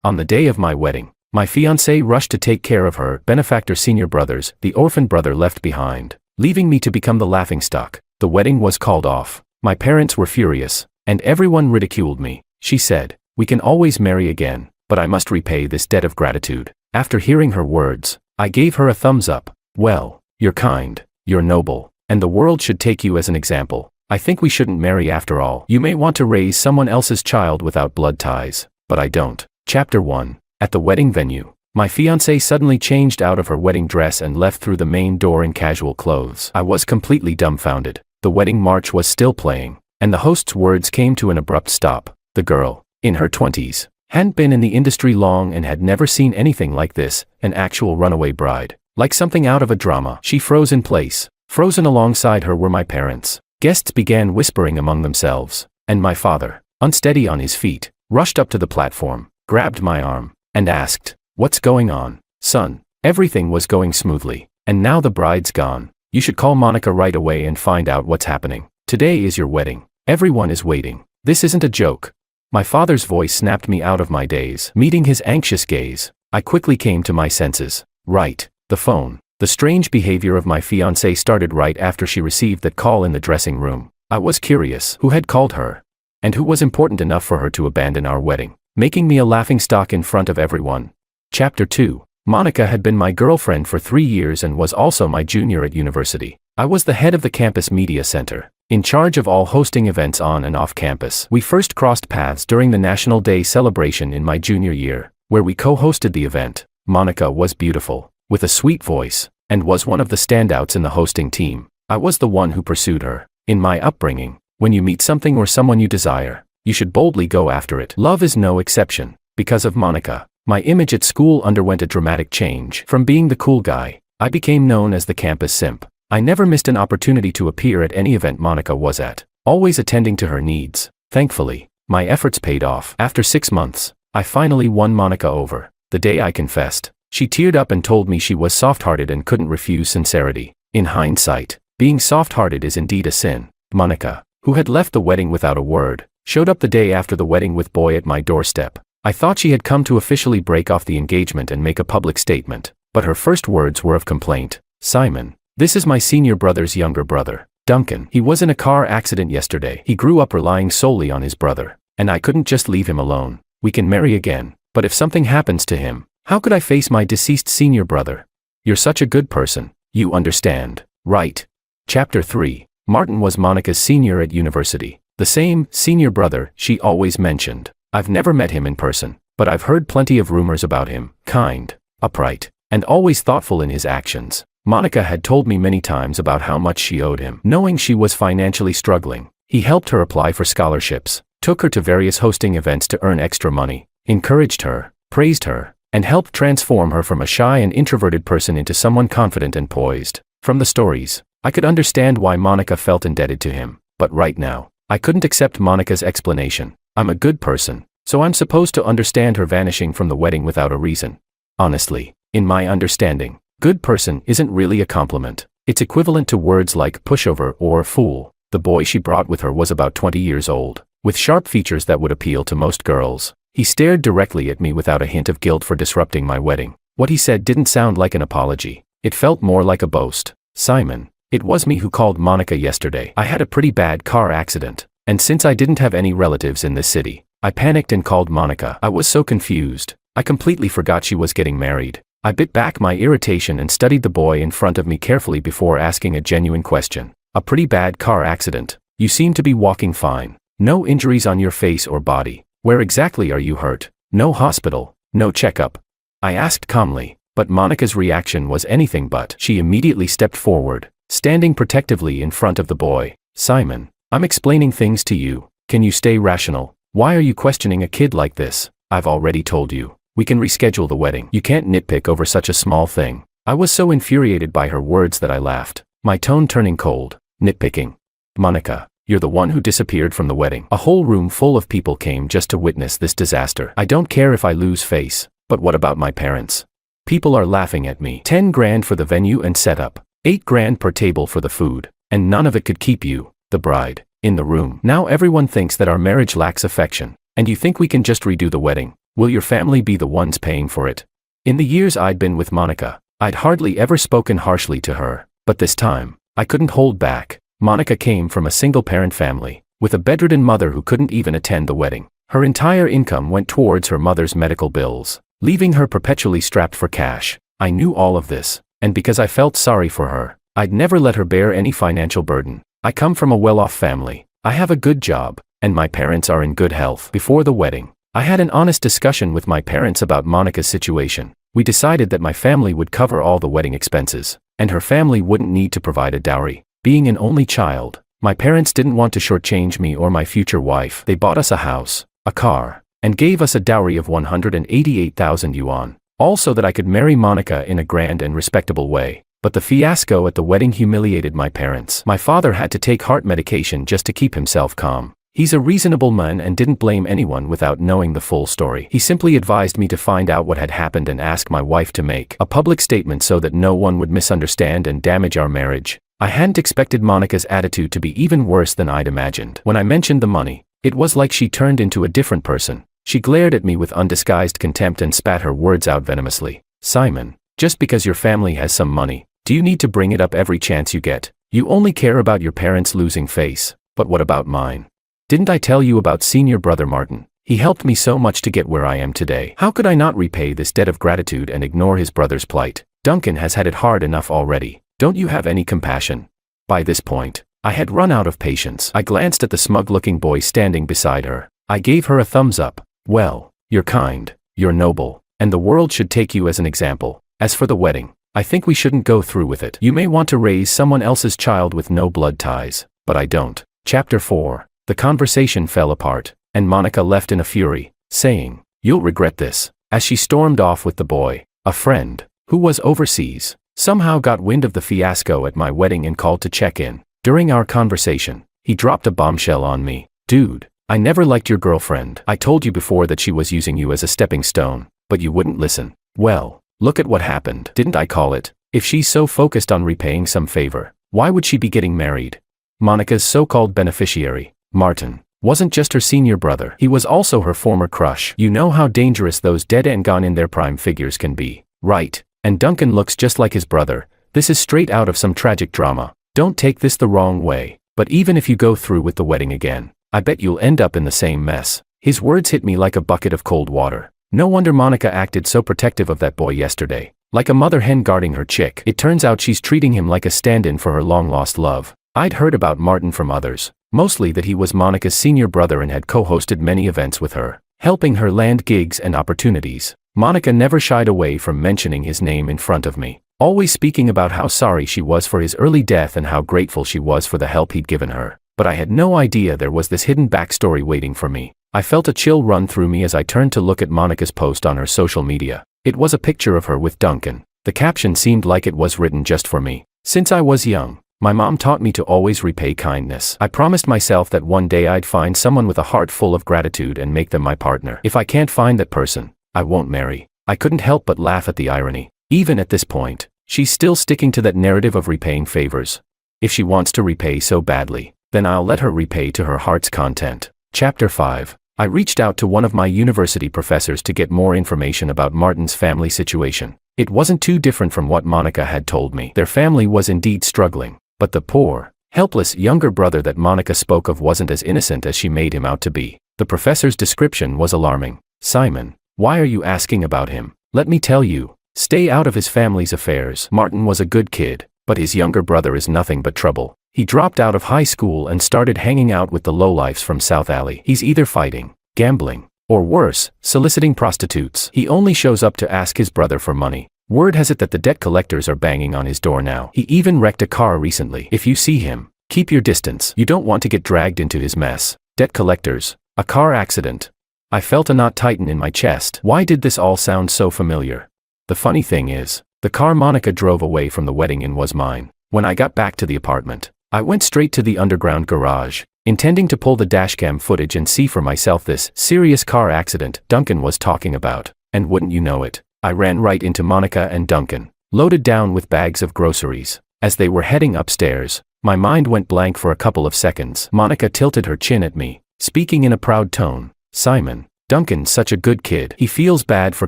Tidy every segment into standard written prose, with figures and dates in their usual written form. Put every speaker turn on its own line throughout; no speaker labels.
On the day of my wedding, my fiancée rushed to take care of her benefactor senior brothers, the orphan brother left behind, leaving me to become the laughingstock. The wedding was called off. My parents were furious, and everyone ridiculed me. She said, "We can always marry again, but I must repay this debt of gratitude." After hearing her words, I gave her a thumbs up. "Well, you're kind, you're noble, and the world should take you as an example. I think we shouldn't marry after all. You may want to raise someone else's child without blood ties, but I don't." Chapter 1. At the wedding venue, my fiancée suddenly changed out of her wedding dress and left through the main door in casual clothes. I was completely dumbfounded. The wedding march was still playing, and the host's words came to an abrupt stop. The girl, in her 20s, hadn't been in the industry long and had never seen anything like this, an actual runaway bride. Like something out of a drama, she froze in place. Frozen alongside her were my parents. Guests began whispering among themselves, and my father, unsteady on his feet, rushed up to the platform, grabbed my arm, and asked, "What's going on, son?" Everything was going smoothly, and now the bride's gone. "You should call Monica right away and find out what's happening. Today is your wedding. Everyone is waiting. This isn't a joke." My father's voice snapped me out of my daze. Meeting his anxious gaze, I quickly came to my senses. Right, the phone. The strange behavior of my fiancée started right after she received that call in the dressing room. I was curious who had called her, and who was important enough for her to abandon our wedding, making me a laughingstock in front of everyone. Chapter 2. Monica had been my girlfriend for 3 years and was also my junior at university. I was the head of the campus media center, in charge of all hosting events on and off campus. We first crossed paths during the National Day celebration in my junior year, where we co-hosted the event. Monica was beautiful, with a sweet voice, and was one of the standouts in the hosting team. I was the one who pursued her. In my upbringing, when you meet something or someone you desire, you should boldly go after it. Love is no exception. Because of Monica, my image at school underwent a dramatic change. From being the cool guy, I became known as the campus simp. I never missed an opportunity to appear at any event Monica was at, always attending to her needs. Thankfully, my efforts paid off. After 6 months, I finally won Monica over. The day I confessed, she teared up and told me she was soft-hearted and couldn't refuse sincerity. In hindsight, being soft-hearted is indeed a sin. Monica, who had left the wedding without a word, showed up the day after the wedding with boy at my doorstep. I thought she had come to officially break off the engagement and make a public statement, but her first words were of complaint. "Simon, this is my senior brother's younger brother, Duncan. He was in a car accident yesterday. He grew up relying solely on his brother, and I couldn't just leave him alone. We can marry again, but if something happens to him, how could I face my deceased senior brother? You're such a good person. You understand, right?" Chapter 3. Martin was Monica's senior at university, the same senior brother she always mentioned. I've never met him in person, but I've heard plenty of rumors about him. Kind, upright, and always thoughtful in his actions. Monica had told me many times about how much she owed him. Knowing she was financially struggling, he helped her apply for scholarships, took her to various hosting events to earn extra money, encouraged her, praised her, and helped transform her from a shy and introverted person into someone confident and poised. From the stories, I could understand why Monica felt indebted to him, but right now, I couldn't accept Monica's explanation. I'm a good person, so I'm supposed to understand her vanishing from the wedding without a reason. Honestly, in my understanding, good person isn't really a compliment. It's equivalent to words like pushover or fool. The boy she brought with her was about 20 years old, with sharp features that would appeal to most girls. He stared directly at me without a hint of guilt for disrupting my wedding. What he said didn't sound like an apology. It felt more like a boast. "Simon, it was me who called Monica yesterday. I had a pretty bad car accident, and since I didn't have any relatives in this city, I panicked and called Monica. I was so confused, I completely forgot she was getting married." I bit back my irritation and studied the boy in front of me carefully before asking a genuine question. "A pretty bad car accident. You seem to be walking fine. No injuries on your face or body. Where exactly are you hurt? No hospital, no checkup?" I asked calmly, but Monica's reaction was anything but. She immediately stepped forward, standing protectively in front of the boy. "Simon, I'm explaining things to you. Can you stay rational? Why are you questioning a kid like this? I've already told you. We can reschedule the wedding. You can't nitpick over such a small thing." I was so infuriated by her words that I laughed, my tone turning cold. "Nitpicking? Monica, you're the one who disappeared from the wedding. A whole room full of people came just to witness this disaster. I don't care if I lose face, but what about my parents? People are laughing at me. 10 grand for the venue and setup, 8 grand per table for the food, and none of it could keep you, the bride, in the room. Now everyone thinks that our marriage lacks affection, and you think we can just redo the wedding. Will your family be the ones paying for it? In the years I'd been with Monica, I'd hardly ever spoken harshly to her, but this time, I couldn't hold back. Monica came from a single-parent family, with a bedridden mother who couldn't even attend the wedding. Her entire income went towards her mother's medical bills, leaving her perpetually strapped for cash. I knew all of this, and because I felt sorry for her, I'd never let her bear any financial burden. I come from a well-off family, I have a good job, and my parents are in good health. Before the wedding, I had an honest discussion with my parents about Monica's situation. We decided that my family would cover all the wedding expenses, and her family wouldn't need to provide a dowry. Being an only child, my parents didn't want to shortchange me or my future wife. They bought us a house, a car, and gave us a dowry of 188,000 yuan, all so that I could marry Monica in a grand and respectable way. But the fiasco at the wedding humiliated my parents. My father had to take heart medication just to keep himself calm. He's a reasonable man and didn't blame anyone without knowing the full story. He simply advised me to find out what had happened and ask my wife to make a public statement so that no one would misunderstand and damage our marriage. I hadn't expected Monica's attitude to be even worse than I'd imagined. When I mentioned the money, it was like she turned into a different person. She glared at me with undisguised contempt and spat her words out venomously. Simon, just because your family has some money, do you need to bring it up every chance you get? You only care about your parents losing face, but what about mine? Didn't I tell you about senior brother Martin? He helped me so much to get where I am today. How could I not repay this debt of gratitude and ignore his brother's plight? Duncan has had it hard enough already. Don't you have any compassion? By this point, I had run out of patience. I glanced at the smug-looking boy standing beside her. I gave her a thumbs up. Well, you're kind, you're noble, and the world should take you as an example. As for the wedding, I think we shouldn't go through with it. You may want to raise someone else's child with no blood ties, but I don't. Chapter 4. The conversation fell apart, and Monica left in a fury, saying, "You'll regret this," as she stormed off with the boy. A friend, who was overseas, somehow got wind of the fiasco at my wedding and called to check in. During our conversation, he dropped a bombshell on me. "Dude, I never liked your girlfriend. I told you before that she was using you as a stepping stone, but you wouldn't listen. Well, look at what happened. Didn't I call it? If she's so focused on repaying some favor, why would she be getting married?" Monica's so-called beneficiary, Martin, wasn't just her senior brother. He was also her former crush. You know how dangerous those dead and gone in their prime figures can be, right? And Duncan looks just like his brother. This is straight out of some tragic drama. Don't take this the wrong way, but even if you go through with the wedding again, I bet you'll end up in the same mess. His words hit me like a bucket of cold water. No wonder Monica acted so protective of that boy yesterday, like a mother hen guarding her chick. It turns out she's treating him like a stand-in for her long-lost love. I'd heard about Martin from others, mostly that he was Monica's senior brother and had co-hosted many events with her, helping her land gigs and opportunities. Monica never shied away from mentioning his name in front of me, always speaking about how sorry she was for his early death and how grateful she was for the help he'd given her. But I had no idea there was this hidden backstory waiting for me. I felt a chill run through me as I turned to look at Monica's post on her social media. It was a picture of her with Duncan. The caption seemed like it was written just for me. Since I was young, my mom taught me to always repay kindness. I promised myself that one day I'd find someone with a heart full of gratitude and make them my partner. If I can't find that person, I won't marry. I couldn't help but laugh at the irony. Even at this point, she's still sticking to that narrative of repaying favors. If she wants to repay so badly, then I'll let her repay to her heart's content. Chapter 5. I reached out to one of my university professors to get more information about Martin's family situation. It wasn't too different from what Monica had told me. Their family was indeed struggling, but the poor, helpless younger brother that Monica spoke of wasn't as innocent as she made him out to be. The professor's description was alarming. "Simon, why are you asking about him? Let me tell you, stay out of his family's affairs. Martin was a good kid, but his younger brother is nothing but trouble. He dropped out of high school and started hanging out with the lowlifes from South Alley. He's either fighting, gambling, or worse, soliciting prostitutes. He only shows up to ask his brother for money. Word has it that the debt collectors are banging on his door now. He even wrecked a car recently. If you see him, keep your distance. You don't want to get dragged into his mess." Debt collectors, a car accident. I felt a knot tighten in my chest. Why did this all sound so familiar? The funny thing is, the car Monica drove away from the wedding in was mine. When I got back to the apartment, I went straight to the underground garage, intending to pull the dashcam footage and see for myself this serious car accident Duncan was talking about. And wouldn't you know it, I ran right into Monica and Duncan, loaded down with bags of groceries. As they were heading upstairs, my mind went blank for a couple of seconds. Monica tilted her chin at me, speaking in a proud tone. "Simon, Duncan's such a good kid. He feels bad for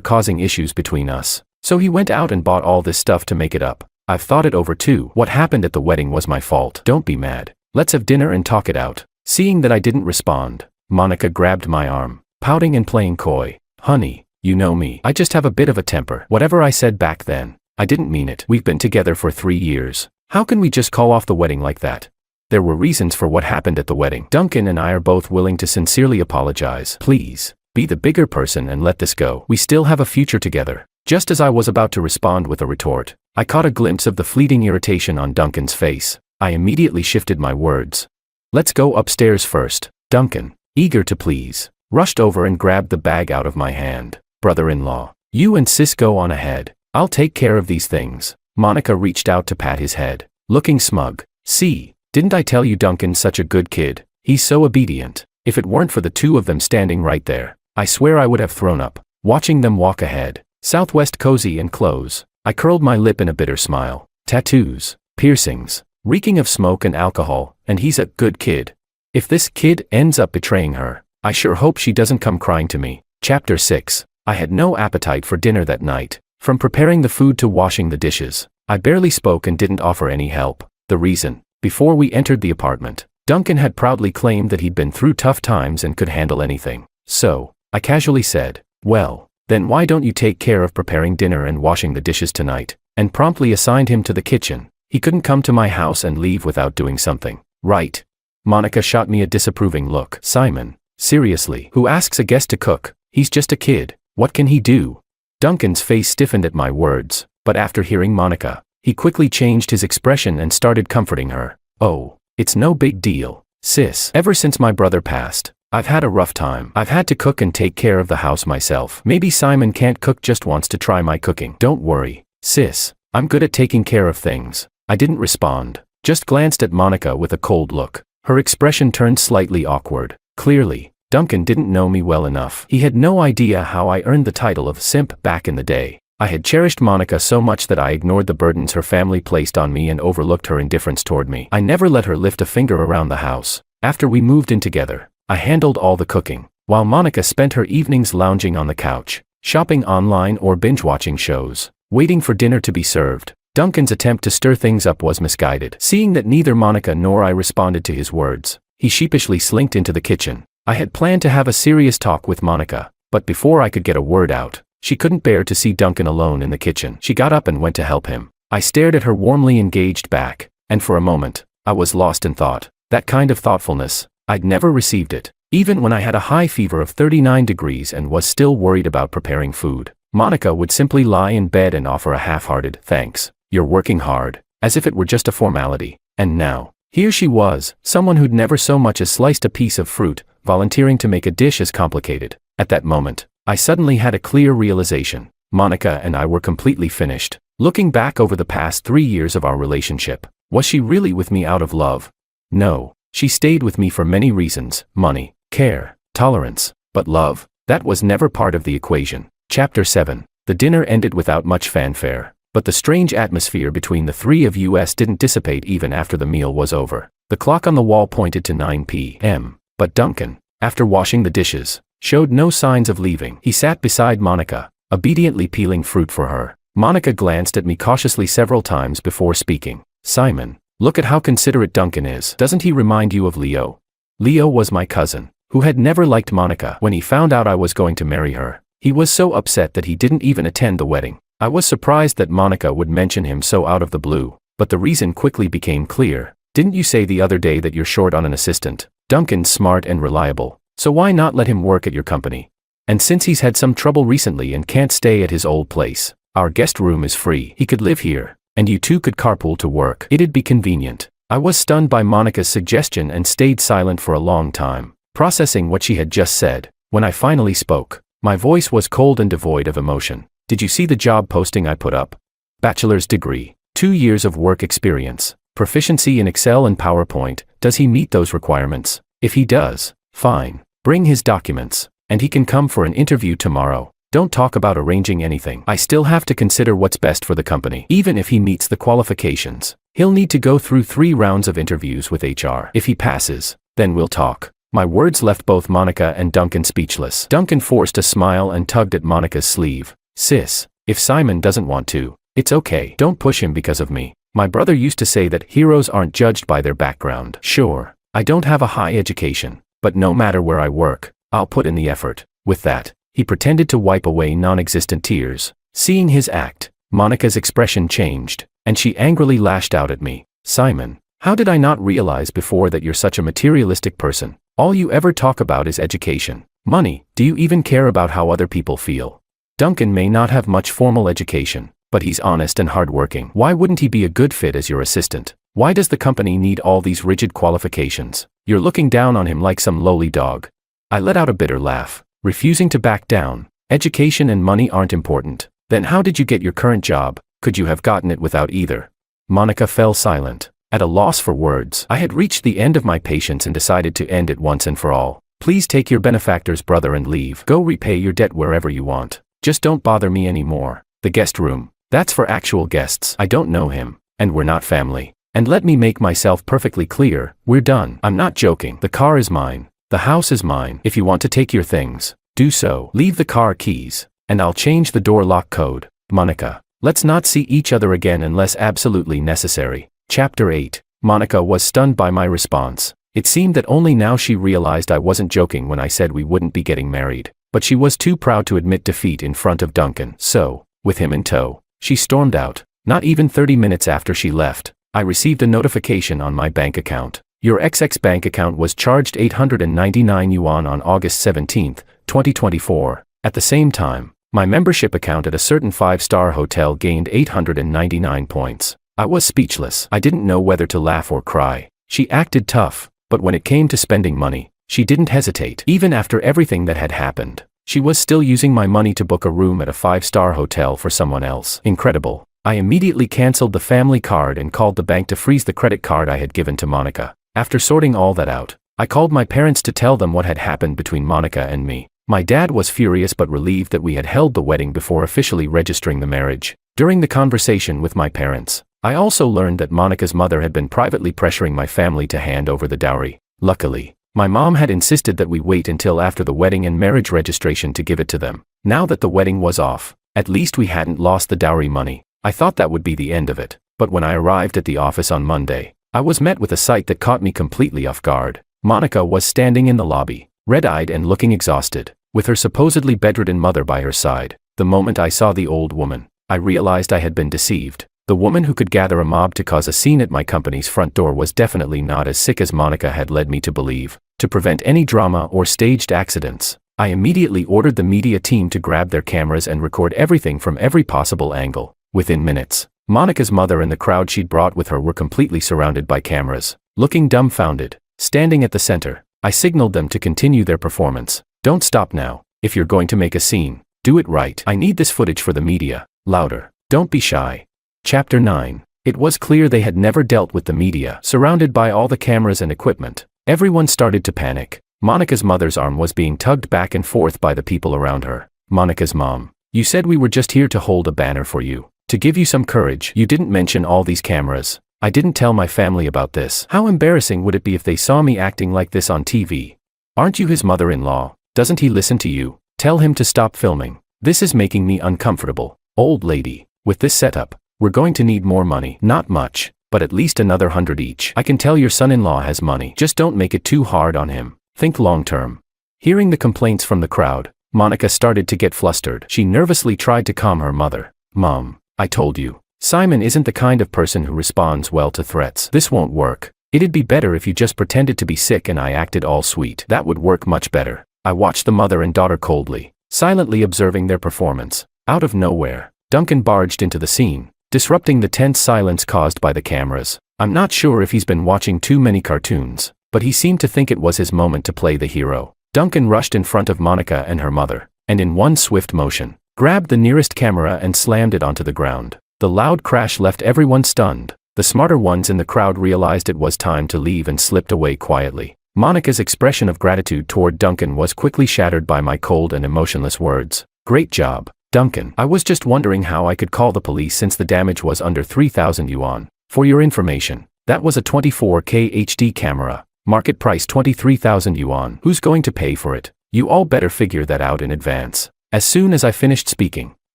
causing issues between us. So he went out and bought all this stuff to make it up. I've thought it over too. What happened at the wedding was my fault. Don't be mad. Let's have dinner and talk it out. Seeing that I didn't respond, Monica grabbed my arm, pouting and playing coy. Honey, you know me. I just have a bit of a temper. Whatever I said back then, I didn't mean it. We've been together for 3 years. How can we just call off the wedding like that? There were reasons for what happened at the wedding. Duncan and I are both willing to sincerely apologize. Please, be the bigger person and let this go. We still have a future together. Just as I was about to respond with a retort, I caught a glimpse of the fleeting irritation on Duncan's face. I immediately shifted my words. Let's go upstairs first. Duncan, eager to please, rushed over and grabbed the bag out of my hand. Brother-in-law, you and sis go on ahead. I'll take care of these things. Monica reached out to pat his head, looking smug. See, didn't I tell you Duncan's such a good kid? He's so obedient. If it weren't for the two of them standing right there, I swear I would have thrown up. Watching them walk ahead, Southwest cozy and close, I curled my lip in a bitter smile. Tattoos, piercings, reeking of smoke and alcohol, and he's a good kid. If this kid ends up betraying her, I sure hope she doesn't come crying to me. Chapter 6. I had no appetite for dinner that night. From preparing the food to washing the dishes, I barely spoke and didn't offer any help. The reason, before we entered the apartment, Duncan had proudly claimed that he'd been through tough times and could handle anything. So, I casually said, well, then why don't you take care of preparing dinner and washing the dishes tonight? And promptly assigned him to the kitchen. He couldn't come to my house and leave without doing something, right? Monica shot me a disapproving look. Simon, seriously, who asks a guest to cook? He's just a kid. What can he do? Duncan's face stiffened at my words, but after hearing Monica, he quickly changed his expression and started comforting her. Oh, it's no big deal, sis. Ever since my brother passed, I've had a rough time. I've had to cook and take care of the house myself. Maybe Simon can't cook, just wants to try my cooking. Don't worry, sis. I'm good at taking care of things. I didn't respond, just glanced at Monica with a cold look. Her expression turned slightly awkward. Clearly, Duncan didn't know me well enough. He had no idea how I earned the title of simp back in the day. I had cherished Monica so much that I ignored the burdens her family placed on me and overlooked her indifference toward me. I never let her lift a finger around the house. After we moved in together, I handled all the cooking, while Monica spent her evenings lounging on the couch, shopping online or binge-watching shows, waiting for dinner to be served. Duncan's attempt to stir things up was misguided. Seeing that neither Monica nor I responded to his words, he sheepishly slinked into the kitchen. I had planned to have a serious talk with Monica, but before I could get a word out, she couldn't bear to see Duncan alone in the kitchen. She got up and went to help him. I stared at her warmly engaged back, and for a moment, I was lost in thought. That kind of thoughtfulness, I'd never received it. Even when I had a high fever of 39 degrees and was still worried about preparing food, Monica would simply lie in bed and offer a half-hearted, "Thanks, you're working hard," as if it were just a formality. And now, here she was, someone who'd never so much as sliced a piece of fruit, volunteering to make a dish as complicated. At that moment, I suddenly had a clear realization. Monica and I were completely finished. Looking back over the past 3 years of our relationship, was she really with me out of love? No, she stayed with me for many reasons: money, care, tolerance, but love, that was never part of the equation. Chapter 7. The dinner ended without much fanfare, but the strange atmosphere between the three of us didn't dissipate even after the meal was over. The clock on the wall pointed to 9 p.m., but Duncan, after washing the dishes, showed no signs of leaving. He sat beside Monica, obediently peeling fruit for her. Monica glanced at me cautiously several times before speaking. Simon, look at how considerate Duncan is. Doesn't he remind you of Leo? Leo was my cousin, who had never liked Monica. When he found out I was going to marry her, he was so upset that he didn't even attend the wedding. I was surprised that Monica would mention him so out of the blue, but the reason quickly became clear. Didn't you say the other day that you're short on an assistant? Duncan's smart and reliable, so why not let him work at your company? And since he's had some trouble recently and can't stay at his old place, our guest room is free. He could live here, and you two could carpool to work. It'd be convenient. I was stunned by Monica's suggestion and stayed silent for a long time, processing what she had just said. When I finally spoke, my voice was cold and devoid of emotion. Did you see the job posting I put up? Bachelor's degree, 2 years of work experience, proficiency in Excel and PowerPoint. Does he meet those requirements? If he does, fine. Bring his documents, and he can come for an interview tomorrow. Don't talk about arranging anything. I still have to consider what's best for the company. Even if he meets the qualifications, he'll need to go through 3 rounds of interviews with HR. If he passes, then we'll talk. My words left both Monica and Duncan speechless. Duncan forced a smile and tugged at Monica's sleeve. Sis, if Simon doesn't want to, it's okay. Don't push him because of me. My brother used to say that heroes aren't judged by their background. Sure, I don't have a high education, but no matter where I work, I'll put in the effort. With that, he pretended to wipe away non-existent tears. Seeing his act, Monica's expression changed, and she angrily lashed out at me. Simon, how did I not realize before that you're such a materialistic person? All you ever talk about is education. Money. Do you even care about how other people feel? Duncan may not have much formal education, but he's honest and hardworking. Why wouldn't he be a good fit as your assistant? Why does the company need all these rigid qualifications? You're looking down on him like some lowly dog. I let out a bitter laugh, refusing to back down. Education and money aren't important. Then how did you get your current job? Could you have gotten it without either? Monica fell silent, at a loss for words. I had reached the end of my patience and decided to end it once and for all. Please take your benefactor's brother and leave. Go repay your debt wherever you want. Just don't bother me anymore. The guest room. That's for actual guests. I don't know him, and we're not family. And let me make myself perfectly clear, we're done. I'm not joking. The car is mine. The house is mine. If you want to take your things, do so. Leave the car keys, and I'll change the door lock code. Monica, let's not see each other again unless absolutely necessary. Chapter 8. Monica was stunned by my response. It seemed that only now she realized I wasn't joking when I said we wouldn't be getting married, but she was too proud to admit defeat in front of Duncan. So, with him in tow, she stormed out. Not even 30 minutes after she left, I received a notification on my bank account. Your XX bank account was charged 899 yuan on August 17, 2024. At the same time, my membership account at a certain 5-star hotel gained 899 points. I was speechless. I didn't know whether to laugh or cry. She acted tough, but when it came to spending money, she didn't hesitate. Even after everything that had happened, she was still using my money to book a room at a 5-star hotel for someone else. Incredible. I immediately canceled the family card and called the bank to freeze the credit card I had given to Monica. After sorting all that out, I called my parents to tell them what had happened between Monica and me. My dad was furious but relieved that we had held the wedding before officially registering the marriage. During the conversation with my parents, I also learned that Monica's mother had been privately pressuring my family to hand over the dowry. Luckily, my mom had insisted that we wait until after the wedding and marriage registration to give it to them. Now that the wedding was off, at least we hadn't lost the dowry money. I thought that would be the end of it, but when I arrived at the office on Monday, I was met with a sight that caught me completely off guard. Monica was standing in the lobby, red-eyed and looking exhausted, with her supposedly bedridden mother by her side. The moment I saw the old woman, I realized I had been deceived. The woman who could gather a mob to cause a scene at my company's front door was definitely not as sick as Monica had led me to believe. To prevent any drama or staged accidents, I immediately ordered the media team to grab their cameras and record everything from every possible angle. Within minutes, Monica's mother and the crowd she'd brought with her were completely surrounded by cameras. Looking dumbfounded, standing at the center, I signaled them to continue their performance. Don't stop now. If you're going to make a scene, do it right. I need this footage for the media. Louder. Don't be shy. Chapter 9. It was clear they had never dealt with the media. Surrounded by all the cameras and equipment, everyone started to panic. Monica's mother's arm was being tugged back and forth by the people around her. Monica's mom. You said we were just here to hold a banner for you. To give you some courage. You didn't mention all these cameras. I didn't tell my family about this. How embarrassing would it be if they saw me acting like this on TV? Aren't you his mother-in-law? Doesn't he listen to you? Tell him to stop filming. This is making me uncomfortable. Old lady, with this setup, we're going to need more money. Not much, but at least another 100 each. I can tell your son-in-law has money. Just don't make it too hard on him. Think long-term. Hearing the complaints from the crowd, Monica started to get flustered. She nervously tried to calm her mother. Mom, I told you, Simon isn't the kind of person who responds well to threats. This won't work. It'd be better if you just pretended to be sick and I acted all sweet. That would work much better. I watched the mother and daughter coldly, silently observing their performance. Out of nowhere, Duncan barged into the scene, disrupting the tense silence caused by the cameras. I'm not sure if he's been watching too many cartoons, but he seemed to think it was his moment to play the hero. Duncan rushed in front of Monica and her mother, and in one swift motion, grabbed the nearest camera and slammed it onto the ground. The loud crash left everyone stunned. The smarter ones in the crowd realized it was time to leave and slipped away quietly. Monica's expression of gratitude toward Duncan was quickly shattered by my cold and emotionless words. Great job, Duncan. I was just wondering how I could call the police since the damage was under 3,000 yuan. For your information, that was a 24K HD camera. Market price 23,000 yuan. Who's going to pay for it? You all better figure that out in advance. As soon as I finished speaking,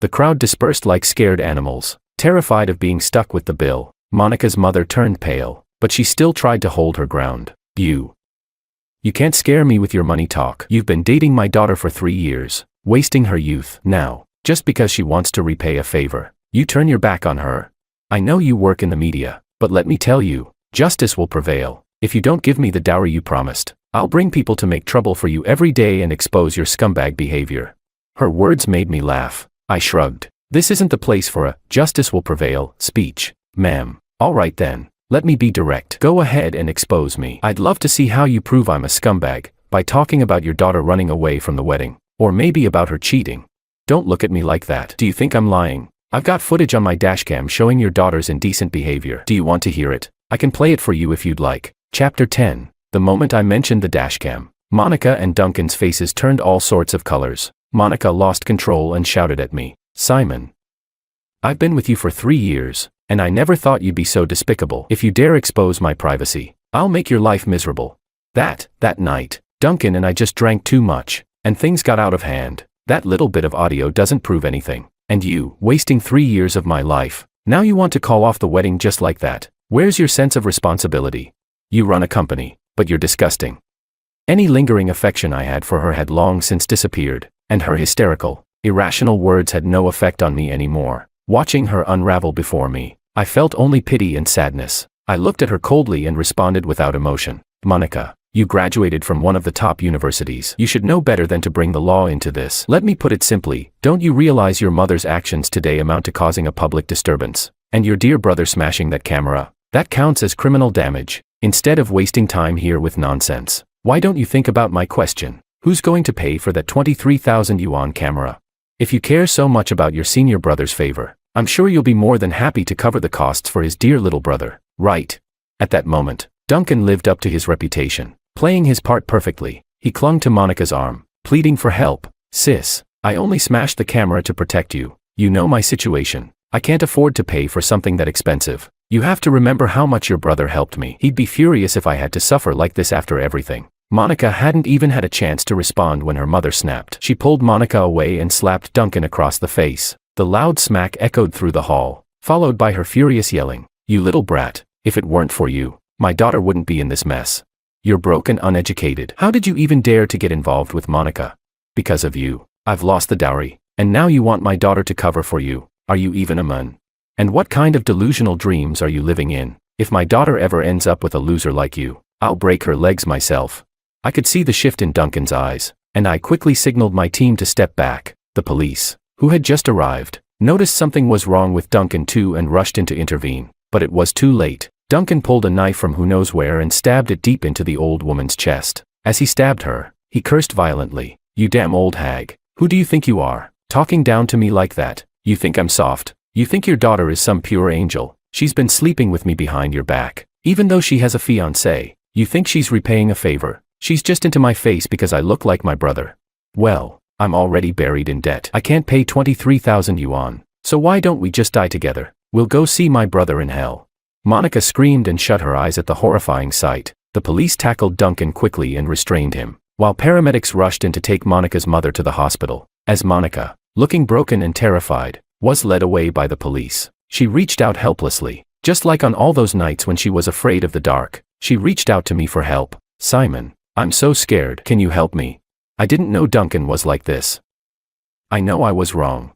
the crowd dispersed like scared animals, terrified of being stuck with the bill. Monica's mother turned pale, but she still tried to hold her ground. You can't scare me with your money talk. You've been dating my daughter for 3 years, wasting her youth. Now, just because she wants to repay a favor, you turn your back on her. I know you work in the media, but let me tell you, justice will prevail. If you don't give me the dowry you promised, I'll bring people to make trouble for you every day and expose your scumbag behavior. Her words made me laugh. I shrugged. This isn't the place for a "justice will prevail" speech, ma'am. All right then, let me be direct. Go ahead and expose me. I'd love to see how you prove I'm a scumbag, by talking about your daughter running away from the wedding, or maybe about her cheating. Don't look at me like that. Do you think I'm lying? I've got footage on my dashcam showing your daughter's indecent behavior. Do you want to hear it? I can play it for you if you'd like. Chapter 10. The moment I mentioned the dashcam, Monica and Duncan's faces turned all sorts of colors. Monica lost control and shouted at me, "Simon, I've been with you for 3 years, and I never thought you'd be so despicable. If you dare expose my privacy, I'll make your life miserable." That night, Duncan and I just drank too much, and things got out of hand. That little bit of audio doesn't prove anything. And you, wasting 3 years of my life, now you want to call off the wedding just like that. Where's your sense of responsibility? You run a company, but you're disgusting. Any lingering affection I had for her had long since disappeared, and her hysterical, irrational words had no effect on me anymore. Watching her unravel before me, I felt only pity and sadness. I looked at her coldly and responded without emotion. "Monica, you graduated from one of the top universities. You should know better than to bring the law into this. Let me put it simply, don't you realize your mother's actions today amount to causing a public disturbance? And your dear brother smashing that camera? That counts as criminal damage. Instead of wasting time here with nonsense, why don't you think about my question? Who's going to pay for that 23,000 yuan camera? If you care so much about your senior brother's favor, I'm sure you'll be more than happy to cover the costs for his dear little brother, right?" At that moment, Duncan lived up to his reputation, playing his part perfectly. He clung to Monica's arm, pleading for help. "Sis, I only smashed the camera to protect you. You know my situation. I can't afford to pay for something that expensive. You have to remember how much your brother helped me. He'd be furious if I had to suffer like this after everything." Monica hadn't even had a chance to respond when her mother snapped. She pulled Monica away and slapped Duncan across the face. The loud smack echoed through the hall, followed by her furious yelling, "You little brat, if it weren't for you, my daughter wouldn't be in this mess. You're broke and uneducated. How did you even dare to get involved with Monica? Because of you, I've lost the dowry, and now you want my daughter to cover for you. Are you even a man? And what kind of delusional dreams are you living in? If my daughter ever ends up with a loser like you, I'll break her legs myself." I could see the shift in Duncan's eyes, and I quickly signaled my team to step back. The police, who had just arrived, noticed something was wrong with Duncan too and rushed in to intervene, but it was too late. Duncan pulled a knife from who knows where and stabbed it deep into the old woman's chest. As he stabbed her, he cursed violently. "You damn old hag, who do you think you are, talking down to me like that? You think I'm soft? You think your daughter is some pure angel? She's been sleeping with me behind your back, even though she has a fiancé. You think she's repaying a favor? She's just into my face because I look like my brother. Well, I'm already buried in debt. I can't pay 23,000 yuan, so why don't we just die together? We'll go see my brother in hell." Monica screamed and shut her eyes at the horrifying sight. The police tackled Duncan quickly and restrained him, while paramedics rushed in to take Monica's mother to the hospital. As Monica, looking broken and terrified, was led away by the police, she reached out helplessly. Just like on all those nights when she was afraid of the dark, she reached out to me for help. "Simon, I'm so scared. Can you help me? I didn't know Duncan was like this. I know I was wrong.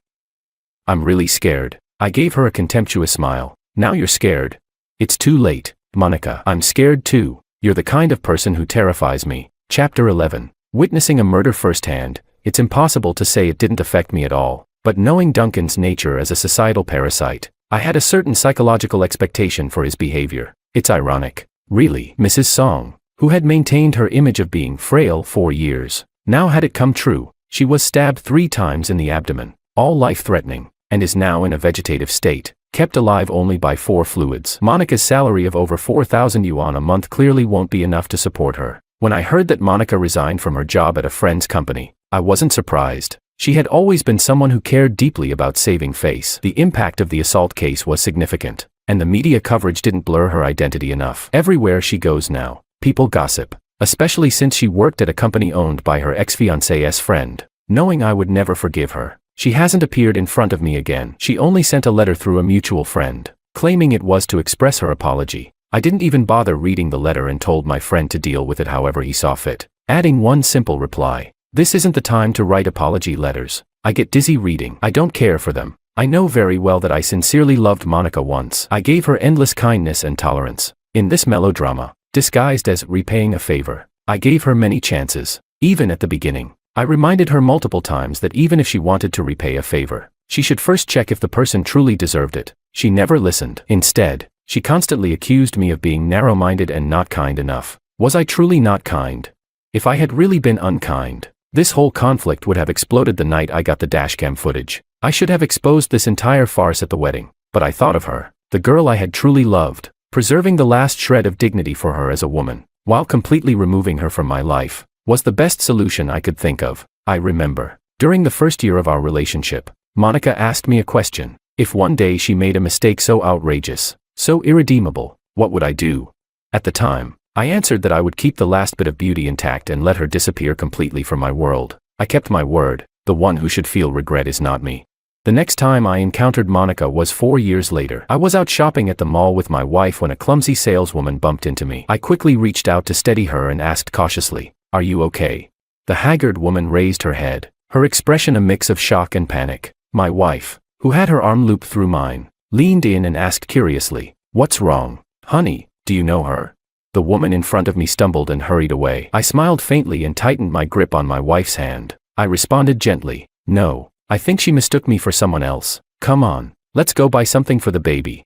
I'm really scared." I gave her a contemptuous smile. "Now you're scared? It's too late, Monica. I'm scared too. You're the kind of person who terrifies me." Chapter 11. Witnessing a murder firsthand, it's impossible to say it didn't affect me at all, but knowing Duncan's nature as a societal parasite, I had a certain psychological expectation for his behavior. It's ironic, really. Mrs. Song, who had maintained her image of being frail for years, now had it come true. She was stabbed 3 times in the abdomen, all life-threatening, and is now in a vegetative state, kept alive only by 4 fluids. Monica's salary of over 4,000 yuan a month clearly won't be enough to support her. When I heard that Monica resigned from her job at a friend's company, I wasn't surprised. She had always been someone who cared deeply about saving face. The impact of the assault case was significant, and the media coverage didn't blur her identity enough. Everywhere she goes now, People gossip, especially since she worked at a company owned by her ex-fiancé's friend. Knowing I would never forgive her, she hasn't appeared in front of me again. She only sent a letter through a mutual friend, claiming it was to express her apology. I didn't even bother reading the letter and told my friend to deal with it however he saw fit, adding one simple reply: "This isn't the time to write apology letters. I get dizzy reading. I don't care for them. I know very well that I sincerely loved Monica once. I gave her endless kindness and tolerance. In this melodrama, disguised as repaying a favor, I gave her many chances. Even at the beginning, I reminded her multiple times that even if she wanted to repay a favor, she should first check if the person truly deserved it. She never listened. Instead, she constantly accused me of being narrow-minded and not kind enough. Was I truly not kind? If I had really been unkind, this whole conflict would have exploded the night I got the dashcam footage. I should have exposed this entire farce at the wedding. But I thought of her, the girl I had truly loved, preserving the last shred of dignity for her as a woman, while completely removing her from my life, was the best solution I could think of. I remember, during the first year of our relationship, Monica asked me a question. If one day she made a mistake so outrageous, so irredeemable, what would I do? At the time, I answered that I would keep the last bit of beauty intact and let her disappear completely from my world. I kept my word. The one who should feel regret is not me. The next time I encountered Monica was 4 years later. I was out shopping at the mall with my wife when a clumsy saleswoman bumped into me. I quickly reached out to steady her and asked cautiously, "Are you okay?" The haggard woman raised her head, her expression a mix of shock and panic. My wife, who had her arm looped through mine, leaned in and asked curiously, "What's wrong? Honey, do you know her?" The woman in front of me stumbled and hurried away. I smiled faintly and tightened my grip on my wife's hand. I responded gently, "No, I think she mistook me for someone else. Come on, let's go buy something for the baby."